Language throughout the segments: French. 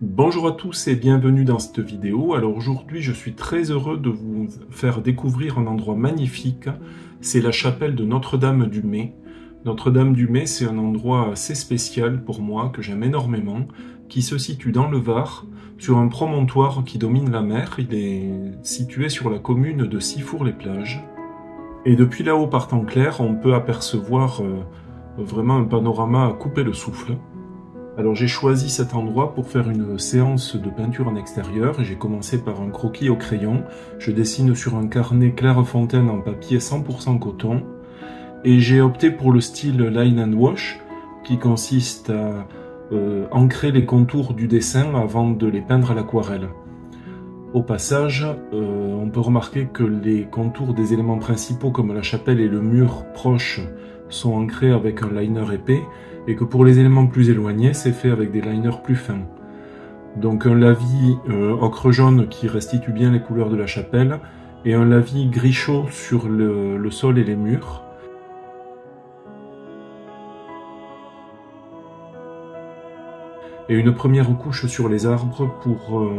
Bonjour à tous et bienvenue dans cette vidéo. Alors aujourd'hui je suis très heureux de vous faire découvrir un endroit magnifique. C'est la chapelle de Notre-Dame-du-Mai. Notre-Dame-du-Mai, c'est un endroit assez spécial pour moi, que j'aime énormément, qui se situe dans le Var, sur un promontoire qui domine la mer. Il est situé sur la commune de Sifour-les-Plages. Et depuis là-haut par temps clair, on peut apercevoir vraiment un panorama à couper le souffle. Alors j'ai choisi cet endroit pour faire une séance de peinture en extérieur. J'ai commencé par un croquis au crayon. Je dessine sur un carnet Clairefontaine en papier 100% coton. Et j'ai opté pour le style line and wash, qui consiste à ancrer les contours du dessin avant de les peindre à l'aquarelle. Au passage, on peut remarquer que les contours des éléments principaux comme la chapelle et le mur proche sont ancrés avec un liner épais, et que pour les éléments plus éloignés, c'est fait avec des liners plus fins. Donc un lavis ocre jaune qui restitue bien les couleurs de la chapelle, et un lavis gris chaud sur le sol et les murs. Et une première couche sur les arbres pour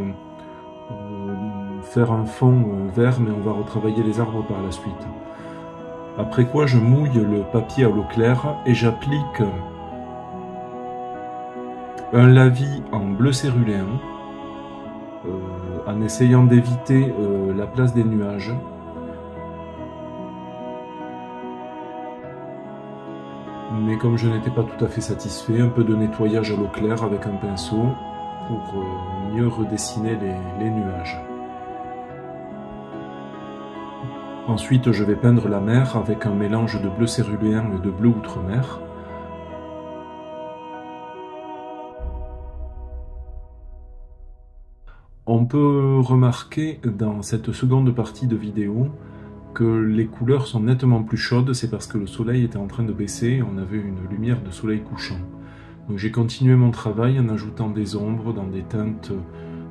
faire un fond vert, mais on va retravailler les arbres par la suite. Après quoi, je mouille le papier à l'eau claire et j'applique un lavis en bleu céruléen en essayant d'éviter la place des nuages. Mais comme je n'étais pas tout à fait satisfait, un peu de nettoyage à l'eau claire avec un pinceau pour mieux redessiner les nuages. Ensuite, je vais peindre la mer avec un mélange de bleu céruléen et de bleu outre-mer. On peut remarquer dans cette seconde partie de vidéo que les couleurs sont nettement plus chaudes. C'est parce que le soleil était en train de baisser et on avait une lumière de soleil couchant. Donc j'ai continué mon travail en ajoutant des ombres dans des teintes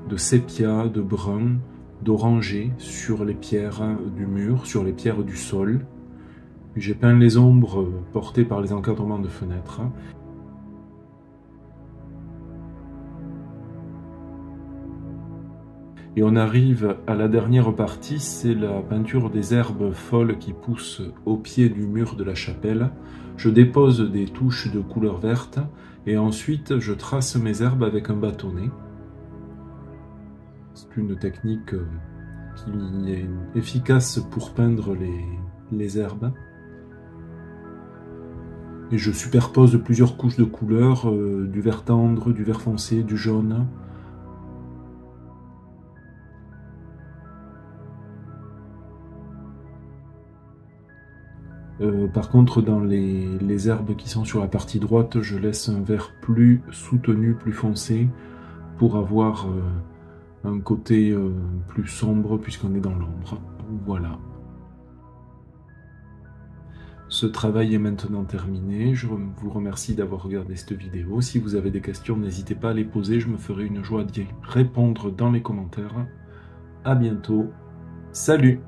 de sépia, de brun, d'orangé sur les pierres du mur, sur les pierres du sol. Puis j'ai peint les ombres portées par les encadrements de fenêtres. Et on arrive à la dernière partie, c'est la peinture des herbes folles qui poussent au pied du mur de la chapelle. Je dépose des touches de couleur verte et ensuite je trace mes herbes avec un bâtonnet. C'est une technique qui est efficace pour peindre les herbes. Et je superpose plusieurs couches de couleurs, du vert tendre, du vert foncé, du jaune. Par contre, dans les herbes qui sont sur la partie droite, je laisse un vert plus soutenu, plus foncé, pour avoir un côté plus sombre puisqu'on est dans l'ombre. Voilà. Ce travail est maintenant terminé. Je vous remercie d'avoir regardé cette vidéo. Si vous avez des questions, n'hésitez pas à les poser. Je me ferai une joie d'y répondre dans les commentaires. À bientôt. Salut!